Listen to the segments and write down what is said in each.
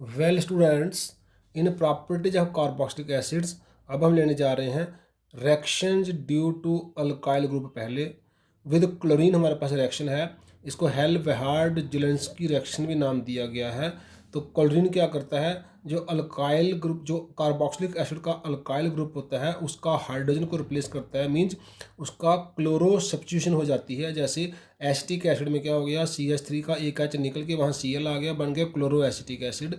Well students, in properties of carboxylic acids अब हम लेने जा रहे हैं reactions due to alkyl group. पहले विद क्लोरीन हमारे पास रिएक्शन है, इसको हेल्महोल्ट्ज जेलेंस्की रिएक्शन भी नाम दिया गया है। तो क्लोरीन क्या करता है, जो अल्काइल ग्रुप, जो कार्बोक्सिलिक एसिड का अल्काइल ग्रुप होता है उसका हाइड्रोजन को रिप्लेस करता है, मींस उसका क्लोरो सब्स्टिट्यूशन हो जाती है। जैसे एसिटिक एसिड में क्या हो गया, CH3 का एक एच निकल के वहाँ Cl आ गया, बन गया क्लोरो एसिटिक एसिड।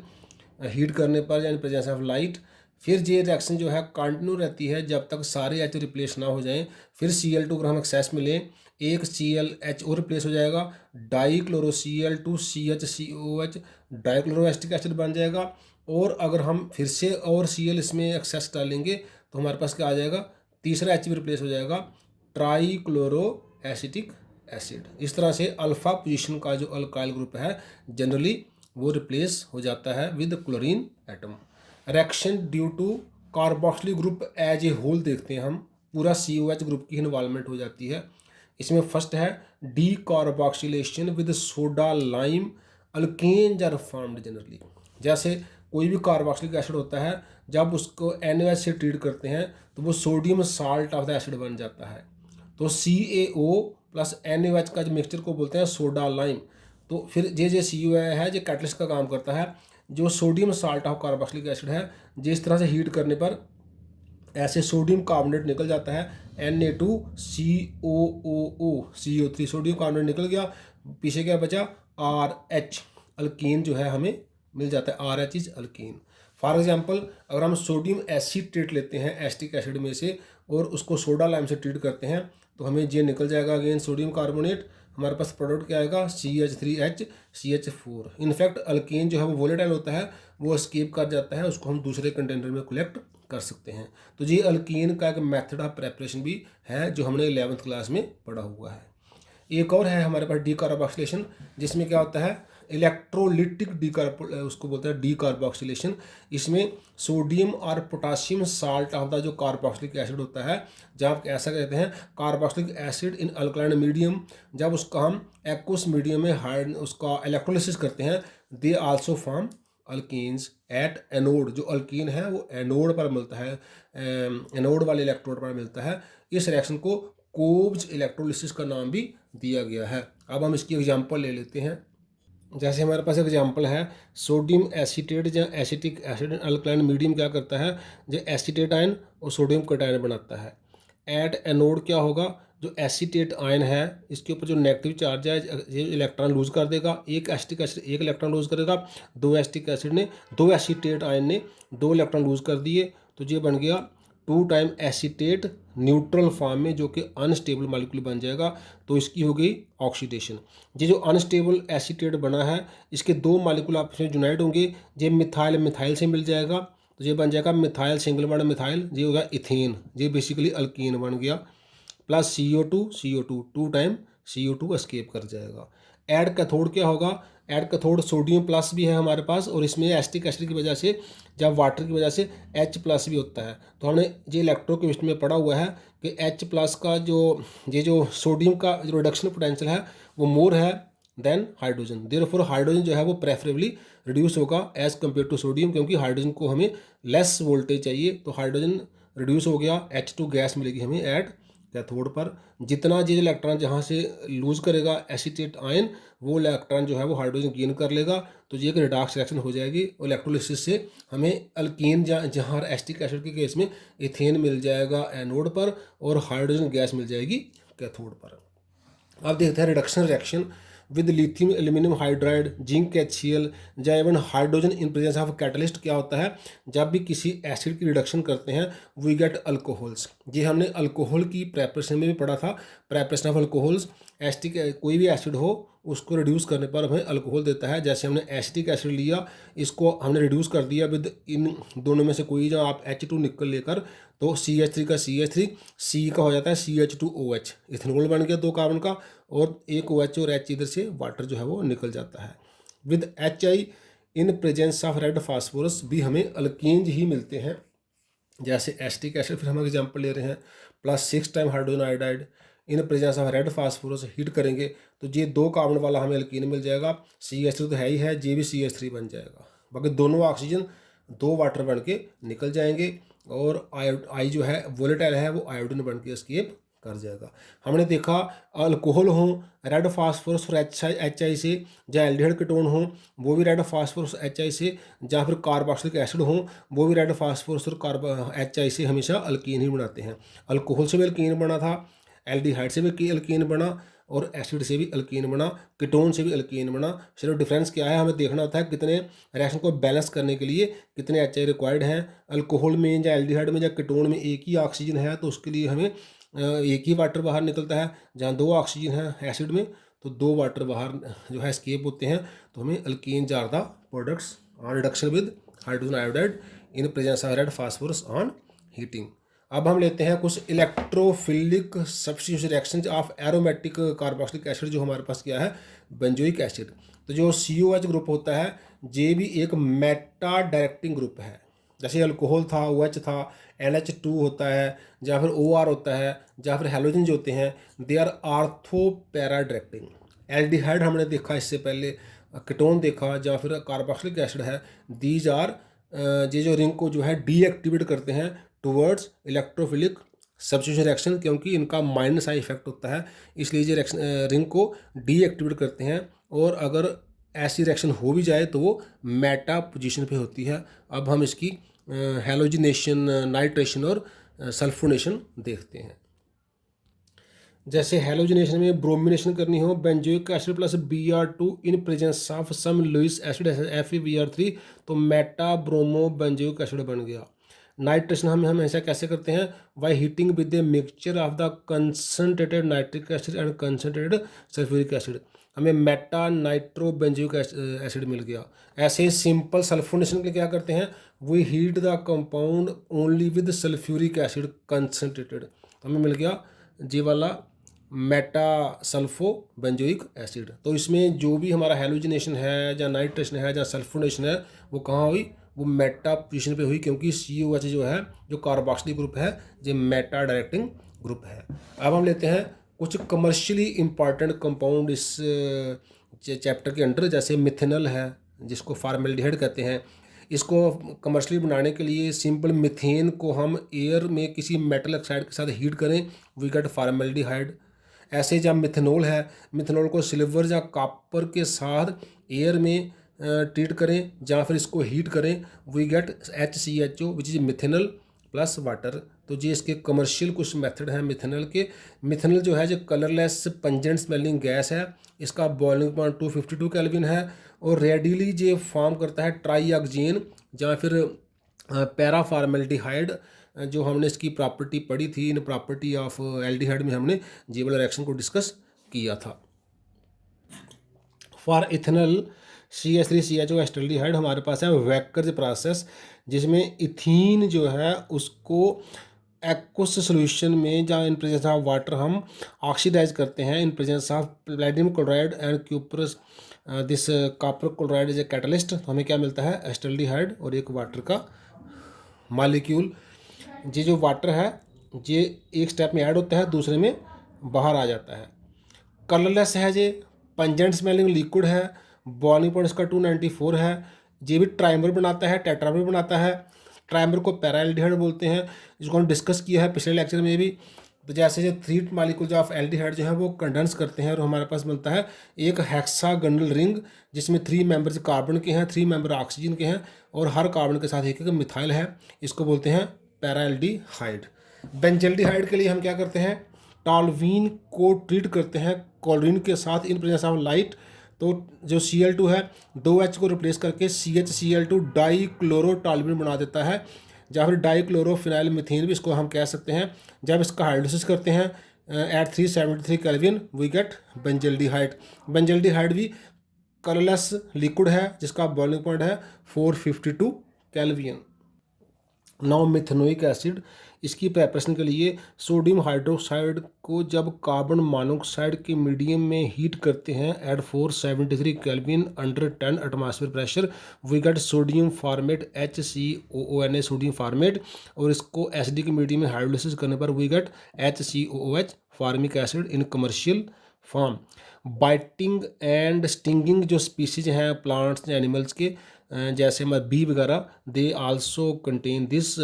हीट करने पर यानी प्रेजेंस ऑफ लाइट, फिर ये रिएक्शन जो है कंटिन्यू रहती है जब तक सारे एच रिप्लेस ना हो जाएं। फिर Cl2 अगर हम एक्सेस मिले, एक ClH और रिप्लेस हो जाएगा, die chloro Cl2 CHCOH dichloro acetic acid बन जाएगा। और अगर हम फिर से और Cl इसमें एक्सेस डालेंगे तो हमारे पास क्या आ जाएगा, तीसरा एच भी रिप्लेस हो जाएगा, ट्राई क्लोरो एसिटिक एसिड। इस तरह से अल्फा पोजीशन का जो अल्काइल ग्रुप है जनरली वो रिप्लेस हो जाता है with chlorine atom. Reaction due to carboxylic group as a whole देखते हैं हम, पूरा COH ग्रुप की इन्वॉल्वमेंट हो जाती है। इसमें फर्स्ट है decarboxylation with soda lime, alkanes are formed generally. जैसे कोई भी कार्बोक्सिलिक एसिड होता है, जब उसको NaOH से ट्रीट करते हैं तो वो sodium salt of the acid बन जाता है। तो CaO प्लस NaOH का जो मिक्सचर को बोलते हैं सोडा लाइम। तो फिर जे CuO है जो कैटलिस्ट का काम करता है, जो sodium salt of carboxylic acid है, जिस तरह से हीट करने पर ऐसे सोडियम कार्बोनेट निकल जाता है, Na2COOO CO3 सोडियम कार्बोनेट निकल गया, पीछे क्या बचा RH अल्कीन जो है हमें मिल जाता है, RH is alkyne. For example अगर हम सोडियम एसिट्रेट लेते हैं एसिटिक एसिड में से और उसको सोडा लाइम से ट्रीट करते हैं तो हमें ये निकल जाएगा अगेन सोडियम कार्बोनेट, हमारे पास प्रोडक्ट क्या आएगा CH3H CH4। इनफैक्ट अल्केन जो है वो वोलेटाइल होता है, वो एस्केप कर जाता है, उसको हम दूसरे कंटेनर में कलेक्ट कर सकते हैं। तो ये अल्कीन का एक मेथड ऑफ प्रेपरेशन भी है जो हमने 11th क्लास में पढ़ा हुआ है। एक और है हमारे पास डीकार्बोक्सिलेशन, जिसमें क्या होता है इलेक्ट्रोलिटिक उसको बोलते हैं डीकार्बोक्सिलेशन। इसमें सोडियम और पोटाशियम साल्ट ऑफ द जो कार्बोक्सिलिक एसिड होता है, जब ऐसा कहते हैं carboxylic acid in alkaline medium, जब उसका हम एक्वस मीडियम में हार्ड उसका इलेक्ट्रोलिसिस करते हैं, they also form alkenes at anode. जो अल्कीन है वो एनोड पर मिलता है, एनोड वाले इलेक्ट्रोड पर मिलता है। इस रिएक्शन को कोब्ज इलेक्ट्रोलिसिस का नाम भी दिया गया है। अब हम इसकी एग्जांपल ले लेते हैं। जैसे हमारे पास एग्जांपल है सोडियम एसीटेट या एसिटिक एसिड अल्कलाइन मीडियम क्या करता है, जो एसीटेट आयन और सोडियम कटायन बनाता है। एट एनोड क्या होगा, जो एसीटेट आयन है इसके ऊपर जो नेगेटिव चार्ज है ये इलेक्ट्रॉन लूज कर देगा, एक एसिटिक एसिड एक इलेक्ट्रॉन लूज करेगा, दो एसिटिक एसिड ने दो एसीटेट आयन ने दो इलेक्ट्रॉन लूज कर दिए, तो ये बन गया 2 टाइम एसीटेट न्यूट्रल फॉर्म में, जो कि अनस्टेबल मॉलिक्यूल बन जाएगा। तो इसकी हो गई ऑक्सीडेशन। ये जो अनस्टेबल एसीटेट बना है इसके दो मॉलिक्यूल आपस में यूनाइट होंगे, ये मिथाइल मिथाइल से मिल जाएगा, तो ये बन जाएगा मिथाइल सिंगल बॉन्ड मिथाइल, ये होगा इथेन, ये बेसिकली अल्कीन बन गया। Plus CO2 2 time CO2 escape कर जाएगा। एड कैथोड क्या होगा, एड कैथोड सोडियम प्लस भी है हमारे पास, और इसमें एसिटिक एसिड की वजह से जब वाटर की वजह से H प्लस भी होता है। तो हमने ये इलेक्ट्रोकेमिस्ट्री में पढ़ा हुआ है कि H प्लस का जो सोडियम का जो रिडक्शन पोटेंशियल है वो मोर है देन हाइड्रोजन। देयरफॉर हाइड्रोजन जो है वो प्रेफरेबली रिड्यूस होगा एज कम्पेयर टू सोडियम, क्योंकि हाइड्रोजन को हमें लेस वोल्टेज चाहिए। तो हाइड्रोजन रिड्यूस हो गया, H2 गैस मिलेगी हमें एट कैथोड पर। जितना ये इलेक्ट्रॉन जहाँ से लूज करेगा एसीटेट आयन, वो इलेक्ट्रॉन जो है वो हाइड्रोजन गेन कर लेगा, तो ये एक रिडॉक्स रिएक्शन हो जाएगी। और इलेक्ट्रोलिसिस से हमें अल्कीन जहाँ एसिटिक एसिड के केस में इथेन मिल जाएगा एनोड पर और हाइड्रोजन गैस मिल जाएगी कैथोड पर। अब देखते हैं reduction reaction with lithium aluminium hydride zinc HCl या even hydrogen in presence of catalyst. क्या होता है, जब भी किसी एसिड की रिडक्शन करते हैं वी गेट अल्कोहल्स। ये हमने अल्कोहल की प्रेपरेशन में भी पढ़ा था, प्रेपरेशन ऑफ अल्कोहल्स। एसिटिक कोई भी एसिड हो उसको रिड्यूस करने पर हमें अल्कोहल देता है। जैसे हमने एसिटिक एसिड लिया, इसको हमने रिड्यूस कर दिया विद इन दोनों में से कोई, जब आप H2 निकल लेकर, तो CH3 का CH3 C का हो जाता है CH2OH, इथेनॉल बन गया दो कार्बन का, और एक OH और H इधर से वाटर जो है वो निकल जाता है। With HI in presence of red phosphorus भी हमें अल्कीन्स ही मिलते हैं। जैसे एसिटिक एसिड, फिर हम एग्जांपल ले रहे हैं, +6 time hydrogen iodide in presence of red phosphorus heat करेंगे तो ये दो कार्बन वाला हमें अल्कीन मिल जाएगा। CH3 तो है ही है, ये भी CH3 बन जाएगा। बाकी दोनों ऑक्सीजन 2 वाटर बन के निकल जाएंगे और आई जो है वोलेटाइल है वो आयोडीन बन के एस्केप कर जाएगा। हमने देखा अल्कोहल हो रेड फास्फोरस और एच आई से, या एल्डिहाइड कीटोन हो वो भी रेड फास्फोरस एच आई से, या फिर कार्बोक्सिलिक एसिड हो वो भी रेड फास्फोरस और एच आई से हमेशा अल्कीन ही बनाते हैं। अल्कोहल से भी अल्कीन बना था, एल्डिहाइड से भी अल्कीन बना और एसिड से भी अल्कीन बना, कीटोन से भी अल्कीन बना। सिर्फ डिफरेंस क्या है, हमें देखना होता है कितने रिएक्शन को बैलेंस करने के लिए कितने एच आई रिक्वायर्ड हैं। अल्कोहल में या एल्डिहाइड में या कीटोन में एक ही ऑक्सीजन है तो उसके लिए हमें एक ही वाटर बाहर निकलता है, जहाँ 2 ऑक्सीजन है एसिड में तो 2 वाटर बाहर जो है एस्केप होते हैं। तो हमें alkyne jar the products on reduction with hydrogen iodide in presence of red phosphorus on heating. अब हम लेते हैं कुछ electrophilic substitution reaction of aromatic carboxylic acid, जो हमारे पास क्या है बेंजोइक एसिड। तो जो COH ग्रुप होता है ये भी एक मेटा डायरेक्टिंग ग्रुप है। जैसे अल्कोहल था OH था, NH2 होता है, या फिर OR होता है, या फिर हैलोजन जो होते हैं they are ortho para directing. Aldehyde हमने देखा इससे पहले, कीटोन देखा, या फिर कार्बोक्सिलिक एसिड है, दीज आर ये जो रिंग को जो है डीएक्टिवेट करते हैं टुवर्ड्स इलेक्ट्रोफिलिक सब्स्टिट्यूशन रिएक्शन, क्योंकि इनका माइनस आई इफेक्ट होता है इसलिए ये रिंग को डीएक्टिवेट करते हैं। और अगर ऐसी रिएक्शन हो भी जाए तो वो मेटा पोजीशन पे होती है। अब हम इसकी हैलोजिनेशन, नाइट्रेशन और सल्फोनेशन देखते हैं। जैसे हैलोजिनेशन में ब्रोमिनेशन करनी हो benzoic acid plus Br2 in presence of some Lewis acid FeBr3 तो मेटा ब्रोमो बेंजोइक एसिड बन गया। नाइट्रेशन हम हमेशा कैसे करते हैं, by heating with the mixture of the concentrated nitric acid and concentrated sulphuric acid, हमें मेटा नाइट्रो बेंजोइक एसिड मिल गया। ऐसे ही सिंपल सल्फोनेशन के लिए क्या करते हैं, we heat the compound only with sulphuric acid concentrated, तो हमें मिल गया जी वाला मेटा सल्फो बेंजोइक एसिड। तो इसमें जो भी हमारा हैलोजिनेशन है या नाइट्रेशन है या सल्फोनेशन है वो कहाँ हुई, वो मेटा पोजीशन पे हुई, क्योंकि COH जो है जो कार्बोक्सिलिक ग्रुप है ये मेटा डायरेक्टिंग ग्रुप है। अब हम लेते हैं कुछ कमर्शियली इम्पॉर्टेंट कंपाउंड इस चैप्टर के अंडर, जैसे मिथेनॉल है जिसको फॉर्मेल्डिहाइड कहते हैं। इसको कमर्शियली बनाने के लिए सिंपल मीथेन को हम एयर में किसी मेटल ऑक्साइड के साथ हीट करें, वी गेट फॉर्मेल्डिहाइड। ऐसे जब मिथेनॉल है, मिथेनॉल को सिल्वर या कॉपर के साथ एयर में ट्रीट करें या फिर इसको हीट करें, we get HCHO which is methanol plus water. तो ये इसके कमर्शियल कुछ मेथड हैं मिथेनॉल के। मिथेनॉल जो है जो कलरलेस पंजेंट स्मेलिंग गैस है, इसका बॉइलिंग पॉइंट 252 केल्विन है और रेडिली ये फॉर्म करता है ट्राईऑक्सीन या फिर पैराफॉर्मेल्डिहाइड। जो हमने इसकी प्रॉपर्टी पढ़ी थी, इन प्रॉपर्टी ऑफ एल्डिहाइड में हमने ये वाला रिएक्शन को डिस्कस किया था। फॉर इथेनॉल CH3CHO एस्टल्डिहाइड हमारे पास है वैकर्स प्रोसेस, जिसमें इथीन जो है उसको एक्वस सोल्यूशन में जहाँ इन प्रेजेंस ऑफ वाटर हम ऑक्सीडाइज करते हैं in presence of platinum chloride and cuprous this copper chloride is a catalyst. तो हमें क्या मिलता है, एस्टल्डिहाइड और एक वाटर का मॉलिक्यूल। ये जो वाटर है ये एक स्टेप में ऐड होता है, दूसरे में बाहर आ जाता है। कलरलेस है, ये पंजेंट स्मेलिंग लिक्विड है, बॉइलिंग पॉइंट इसका 294 है। ये भी ट्राइमर बनाता है, टेट्रामर बनाता है। ट्राइमर को पैराएल्डिहाइड बोलते हैं, जिसको हम डिस्कस किया है पिछले लेक्चर में भी। तो जैसे जो 3 मॉलिक्यूल्स ऑफ एल्डिहाइड जो है वो कंडेंस करते हैं और हमारे पास बनता है एक हेक्सागोनल रिंग, जिसमें 3 मेंबर्स कार्बन के हैं, 3 मेंबर ऑक्सीजन के हैं और हर कार्बन के साथ एक एक मिथाइल है। इसको बोलते हैं पैराएल्डिहाइड। बेंजल्डिहाइड के लिए हम क्या करते हैं, टॉल्यूइन को ट्रीट करते हैं क्लोरीन के साथ इन प्रेजेंस ऑफ लाइट। तो जो Cl2 है 2H को रिप्लेस करके CHCl2 डाई क्लोरो टॉल्यूइन बना देता है, या फिर डाई क्लोरो फिनाइल मिथेन भी इसको हम कह सकते हैं। जब इसका हाइड्रोलिसिस करते हैं at 373 kelvin we get benzaldehyde. Benzaldehyde भी कलरलेस लिक्विड है जिसका बॉइलिंग पॉइंट है 452 केल्विन। नाउ मिथेनोइक एसिड, इसकी प्रेपरेशन के लिए सोडियम हाइड्रोक्साइड को जब कार्बन मोनोऑक्साइड के मीडियम में हीट करते हैं at 473 kelvin under 10 atmosphere pressure, we get sodium formate HCOONA sodium formate. और इसको एसिडिक मीडियम में हाइड्रोलिसिस करने पर we get HCOOH formic acid in commercial form. Biting and stinging जो स्पीसीज हैं प्लांट्स या एनिमल्स के, जैसे हमारे बी वगैरह, they also contain this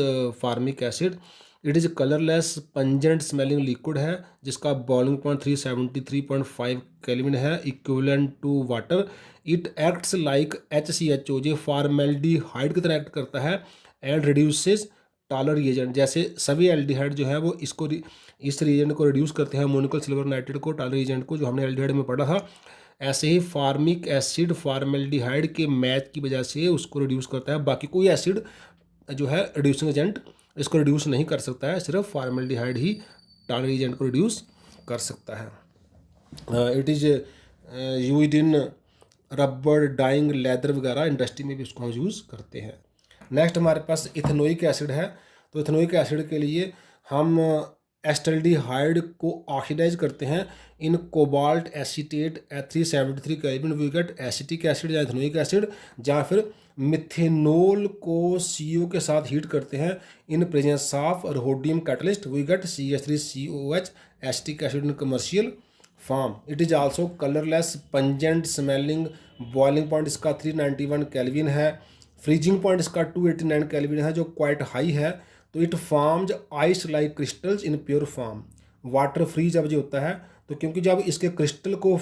formic acid. It is colourless pungent smelling liquid है जिसका बॉइलिंग पॉइंट 373.5 केल्विन है, equivalent to water. It acts like HCHO, जो फॉर्मेल्डिहाइड की तरह एक्ट करता है, एंड रिड्यूसेस टालर रिएजेंट। जैसे सभी एल्डिहाइड जो है वो इस रिएजेंट को रिड्यूस करते हैं, अमोनिकल सिल्वर नाइट्रेट को, टालर रिएजेंट को, जो हमने एल्डिहाइड में पढ़ा था। ऐसे ही फार्मिक एसिड फॉर्मेल्डिहाइड के मैच की वजह से उसको रिड्यूस करता है, बाकी कोई एसिड जो है रिड्यूसिंग एजेंट इसको रिड्यूस नहीं कर सकता है, सिर्फ फॉर्मेल्डिहाइड ही टालर एजेंट को रिड्यूस कर सकता है। It is used in rubber, dyeing, leather वगैरह इंडस्ट्री में भी उसको हम यूज़ करते हैं। नेक्स्ट हमारे पास इथेनोइक एसिड है। तो इथेनोइक एसिड के लिए हम एस्टल्डिहाइड को ऑक्सीडाइज करते हैं in cobalt acetate at 373 kelvin, we get acetic acid या इथेनोइक एसिड। या फिर मिथेनॉल को CO के साथ हीट करते हैं in presence of rhodium catalyst, we get CH3COH acetic acid in commercial form. It is also colourless pungent smelling, boiling point इसका 391 kelvin है, फ्रीजिंग पॉइंट इसका 289 केल्विन है जो क्वाइट हाई है। तो it forms ice like crystals in pure form. Water free जब जो होता है तो क्योंकि जब इसके क्रिस्टल को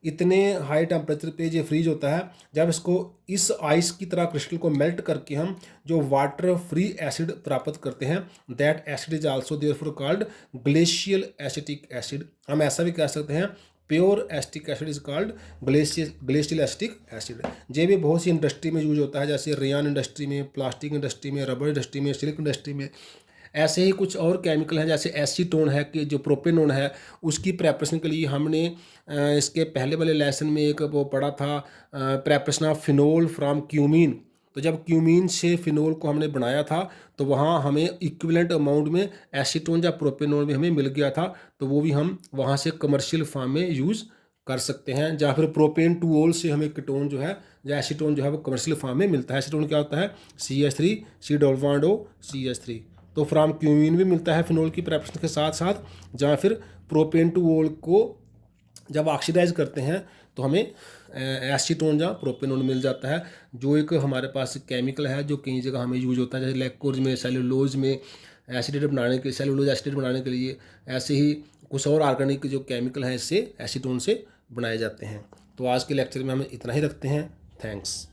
इतने हाई टेम्परेचर पे जो फ्रीज होता है, जब इसको इस आइस की तरह क्रिस्टल को मेल्ट करके हम जो वाटर फ्री एसिड प्राप्त करते हैं, that acid is also therefore called glacial acetic acid. हम ऐसा भी कह सकते हैं pure acetic acid is called glacial acetic acid. ये भी बहुत सी इंडस्ट्री में यूज होता है, जैसे रेयान इंडस्ट्री में, प्लास्टिक इंडस्ट्री में, रबर इंडस्ट्री में, सिल्क इंडस्ट्री में। ऐसे ही कुछ और केमिकल हैं जैसे एसीटोन है कि जो प्रोपेनोन है, उसकी प्रेपरेशन के लिए हमने इसके पहले वाले लेसन में एक वो पढ़ा था, preparation of phenol from cumene. तो जब क्यूमीन से फिनोल को हमने बनाया था तो वहाँ हमें इक्विवेलेंट अमाउंट में एसीटोन या प्रोपेनोन भी हमें मिल गया था, तो वो भी हम वहाँ से कमर्शियल फॉर्म में यूज़ कर सकते हैं। या फिर प्रोपेन टू ओल से हमें कीटोन जो है या एसीटोन जो है वो कमर्शियल फॉर्म में मिलता है। एसीटोन क्या होता है? CH3 C double bond O CH3। तो फ्राम क्यूमीन भी मिलता है फिनोल की प्रेपरेशन के साथ साथ। या फिर प्रोपेन टू ओल को जब ऑक्सीडाइज करते हैं तो हमें एसीटोन या प्रोपेनोन मिल जाता है, जो एक हमारे पास केमिकल है जो कई जगह हमें यूज होता है, जैसे लैक्टोज में, सेलुलोज में एसिडेट बनाने के, सेलुलोज एसिडेट बनाने के लिए। ऐसे ही कुछ और ऑर्गेनिक जो केमिकल हैं इससे एसीटोन से बनाए जाते हैं। तो आज के लेक्चर में हम इतना ही रखते हैं। थैंक्स।